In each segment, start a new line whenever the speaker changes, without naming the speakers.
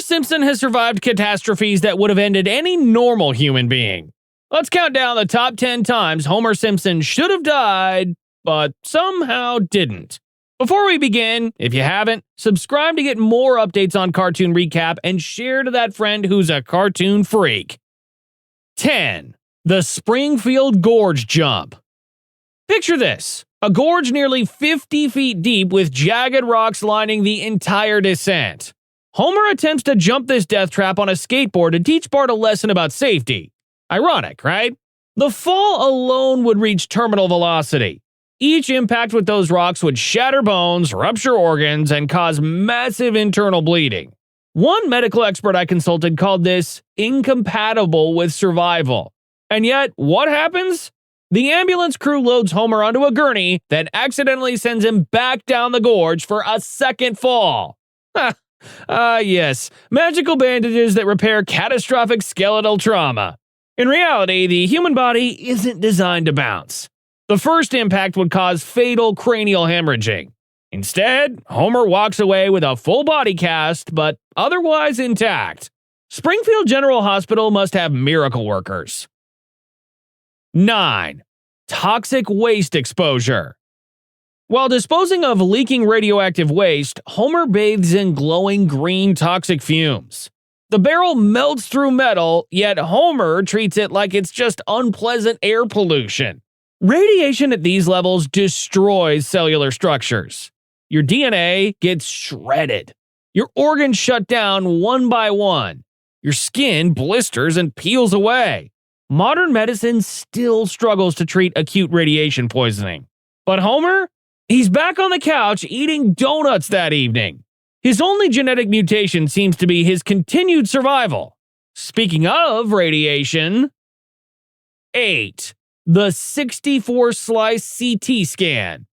Simpson has survived catastrophes that would have ended any normal human being. Let's count down the top 10 times Homer Simpson should have died, but somehow didn't. Before we begin, if you haven't, subscribe to get more updates on Cartoon Recap and share to that friend who's a cartoon freak. 10. The Springfield Gorge Jump. Picture this: a gorge nearly 50 feet deep with jagged rocks lining the entire descent. Homer attempts to jump this death trap on a skateboard to teach Bart a lesson about safety. Ironic, right? The fall alone would reach terminal velocity. Each impact with those rocks would shatter bones, rupture organs, and cause massive internal bleeding. One medical expert I consulted called this incompatible with survival. And yet, what happens? The ambulance crew loads Homer onto a gurney, then accidentally sends him back down the gorge for a second fall. Yes, magical bandages that repair catastrophic skeletal trauma. In reality, the human body isn't designed to bounce. The first impact would cause fatal cranial hemorrhaging. Instead, Homer walks away with a full body cast, but otherwise intact. Springfield General Hospital must have miracle workers. 9. Toxic waste exposure. While disposing of leaking radioactive waste, Homer bathes in glowing green toxic fumes. The barrel melts through metal, yet Homer treats it like it's just unpleasant air pollution. Radiation at these levels destroys cellular structures. Your DNA gets shredded. Your organs shut down one by one. Your skin blisters and peels away. Modern medicine still struggles to treat acute radiation poisoning. But Homer? He's back on the couch eating donuts that evening. His only genetic mutation seems to be his continued survival. Speaking of radiation... 8. The 64-slice CT scan.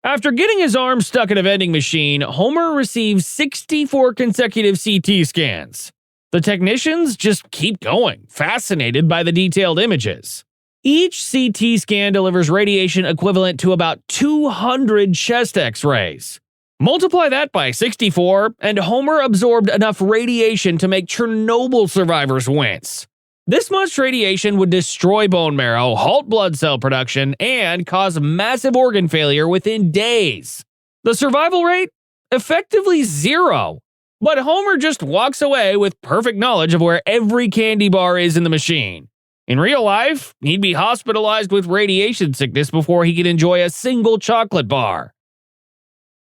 After getting his arm stuck in a vending machine, Homer receives 64 consecutive CT scans. The technicians just keep going, fascinated by the detailed images. Each CT scan delivers radiation equivalent to about 200 chest X-rays. Multiply that by 64, and Homer absorbed enough radiation to make Chernobyl survivors wince. This much radiation would destroy bone marrow, halt blood cell production, and cause massive organ failure within days. The survival rate? Effectively 0. But Homer just walks away with perfect knowledge of where every candy bar is in the machine. In real life, he'd be hospitalized with radiation sickness before he could enjoy a single chocolate bar.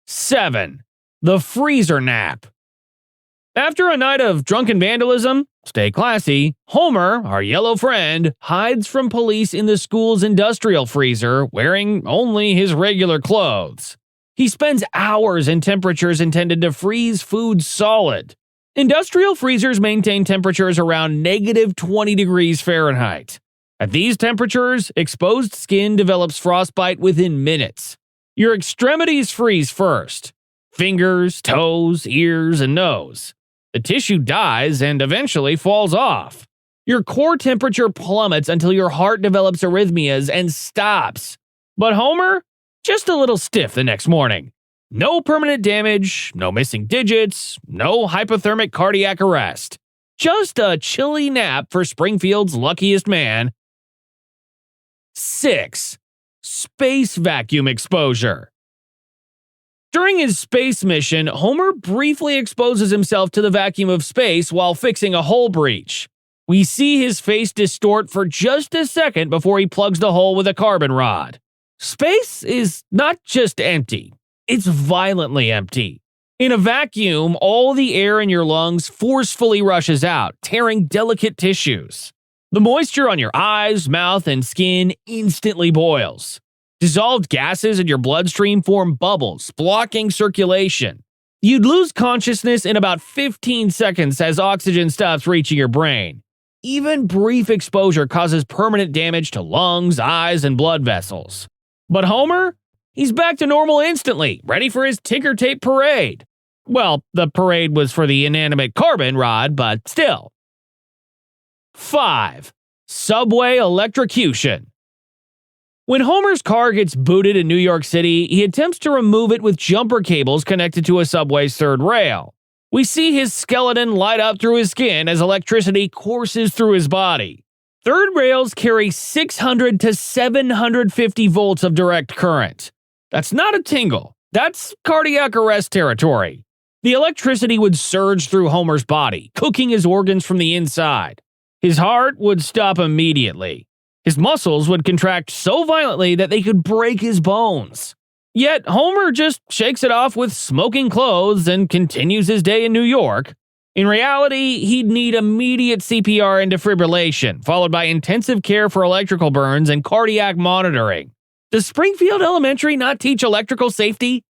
7. The freezer nap. After a night of drunken vandalism, stay classy, Homer, our yellow friend, hides from police in the school's industrial freezer, wearing only his regular clothes. He spends hours in temperatures intended to freeze food solid. Industrial freezers maintain temperatures around negative 20 degrees Fahrenheit. At these temperatures, exposed skin develops frostbite within minutes. Your extremities freeze first: fingers, toes, ears, and nose. The tissue dies and eventually falls off. Your core temperature plummets until your heart develops arrhythmias and stops. But Homer? Just a little stiff the next morning. No permanent damage, no missing digits, no hypothermic cardiac arrest. Just a chilly nap for Springfield's luckiest man. 6. Space vacuum exposure. During his space mission, Homer briefly exposes himself to the vacuum of space while fixing a hull breach. We see his face distort for just a second before he plugs the hole with a carbon rod. Space is not just empty, it's violently empty. In a vacuum, all the air in your lungs forcefully rushes out, tearing delicate tissues. The moisture on your eyes, mouth, and skin instantly boils. Dissolved gases in your bloodstream form bubbles, blocking circulation. You'd lose consciousness in about 15 seconds as oxygen stops reaching your brain. Even brief exposure causes permanent damage to lungs, eyes, and blood vessels. But Homer? He's back to normal instantly, ready for his ticker tape parade. Well, the parade was for the inanimate carbon rod, but still. 5. Subway electrocution. When Homer's car gets booted in New York City, he attempts to remove it with jumper cables connected to a subway's third rail. We see his skeleton light up through his skin as electricity courses through his body. Third rails carry 600 to 750 volts of direct current. That's not a tingle. That's cardiac arrest territory. The electricity would surge through Homer's body, cooking his organs from the inside. His heart would stop immediately. His muscles would contract so violently that they could break his bones. Yet Homer just shakes it off with smoking clothes and continues his day in New York. In reality, he'd need immediate CPR and defibrillation, followed by intensive care for electrical burns and cardiac monitoring. Does Springfield Elementary not teach electrical safety?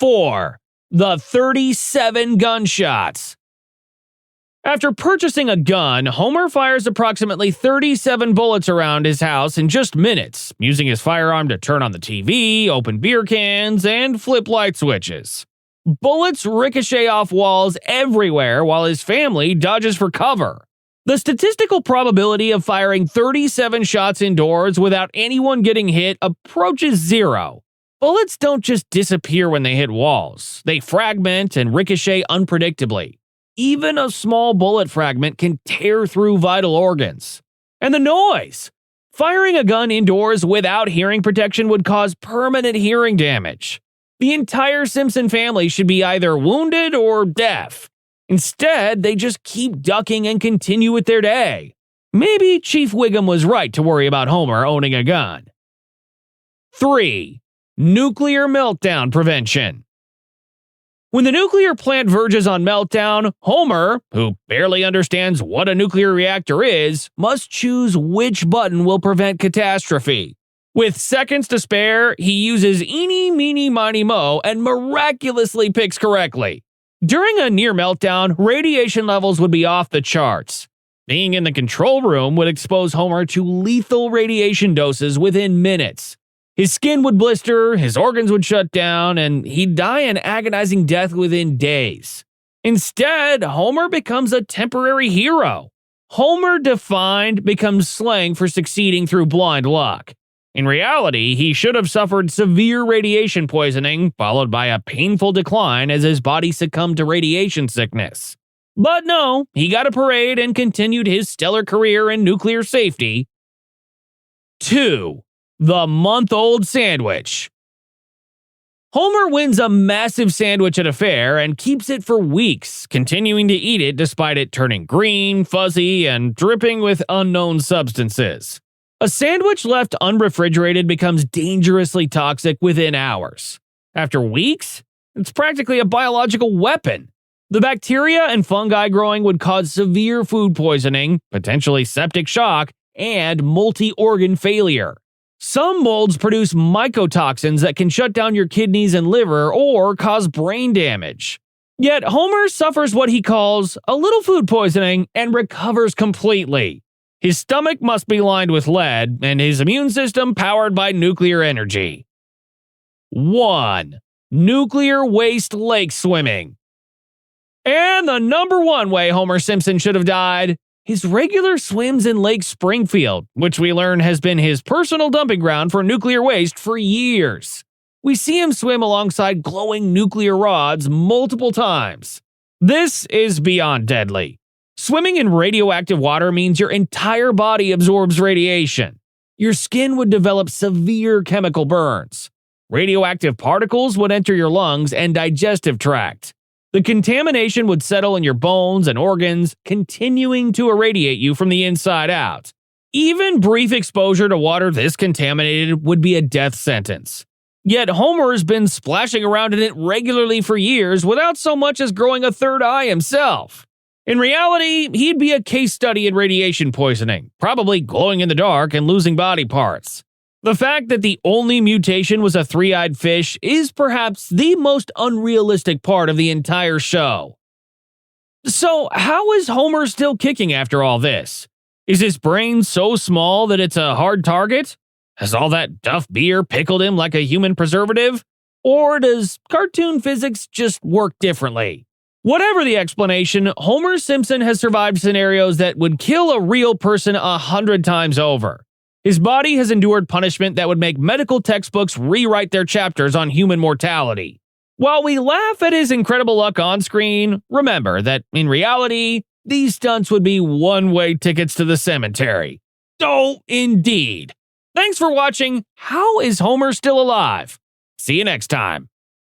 4. The 37 gunshots. After purchasing a gun, Homer fires approximately 37 bullets around his house in just minutes, using his firearm to turn on the TV, open beer cans, and flip light switches. Bullets ricochet off walls everywhere while his family dodges for cover. The statistical probability of firing 37 shots indoors without anyone getting hit approaches 0. Bullets don't just disappear when they hit walls. They fragment and ricochet unpredictably. Even a small bullet fragment can tear through vital organs. And the noise! Firing a gun indoors without hearing protection would cause permanent hearing damage. The entire Simpson family should be either wounded or deaf. Instead, they just keep ducking and continue with their day. Maybe Chief Wiggum was right to worry about Homer owning a gun. 3. Nuclear meltdown prevention. When the nuclear plant verges on meltdown, Homer, who barely understands what a nuclear reactor is, must choose which button will prevent catastrophe. With seconds to spare, he uses eeny, meeny, miny, moe and miraculously picks correctly. During a near meltdown, radiation levels would be off the charts. Being in the control room would expose Homer to lethal radiation doses within minutes. His skin would blister, his organs would shut down, and he'd die an agonizing death within days. Instead, Homer becomes a temporary hero. Homer defined becomes slang for succeeding through blind luck. In reality, he should have suffered severe radiation poisoning, followed by a painful decline as his body succumbed to radiation sickness. But no, he got a parade and continued his stellar career in nuclear safety. 2. The month-old sandwich. Homer wins a massive sandwich at a fair and keeps it for weeks, continuing to eat it despite it turning green, fuzzy, and dripping with unknown substances. A sandwich left unrefrigerated becomes dangerously toxic within hours. After weeks, it's practically a biological weapon. The bacteria and fungi growing would cause severe food poisoning, potentially septic shock, and multi-organ failure. Some molds produce mycotoxins that can shut down your kidneys and liver or cause brain damage. Yet Homer suffers what he calls a little food poisoning and recovers completely. His stomach must be lined with lead, and his immune system powered by nuclear energy. 1. Nuclear waste lake swimming. And the number one way Homer Simpson should have died: his regular swims in Lake Springfield, which we learn has been his personal dumping ground for nuclear waste for years. We see him swim alongside glowing nuclear rods multiple times. This is beyond deadly. Swimming in radioactive water means your entire body absorbs radiation. Your skin would develop severe chemical burns. Radioactive particles would enter your lungs and digestive tract. The contamination would settle in your bones and organs, continuing to irradiate you from the inside out. Even brief exposure to water this contaminated would be a death sentence. Yet Homer's been splashing around in it regularly for years without so much as growing a third eye himself. In reality, he'd be a case study in radiation poisoning, probably glowing in the dark and losing body parts. The fact that the only mutation was a three-eyed fish is perhaps the most unrealistic part of the entire show. So, how is Homer still kicking after all this? Is his brain so small that it's a hard target? Has all that Duff beer pickled him like a human preservative? Or does cartoon physics just work differently? Whatever the explanation, Homer Simpson has survived scenarios that would kill a real person 100 times over. His body has endured punishment that would make medical textbooks rewrite their chapters on human mortality. While we laugh at his incredible luck on screen, remember that in reality, these stunts would be one-way tickets to the cemetery. Oh, indeed. Thanks for watching How is Homer Still Alive? See you next time.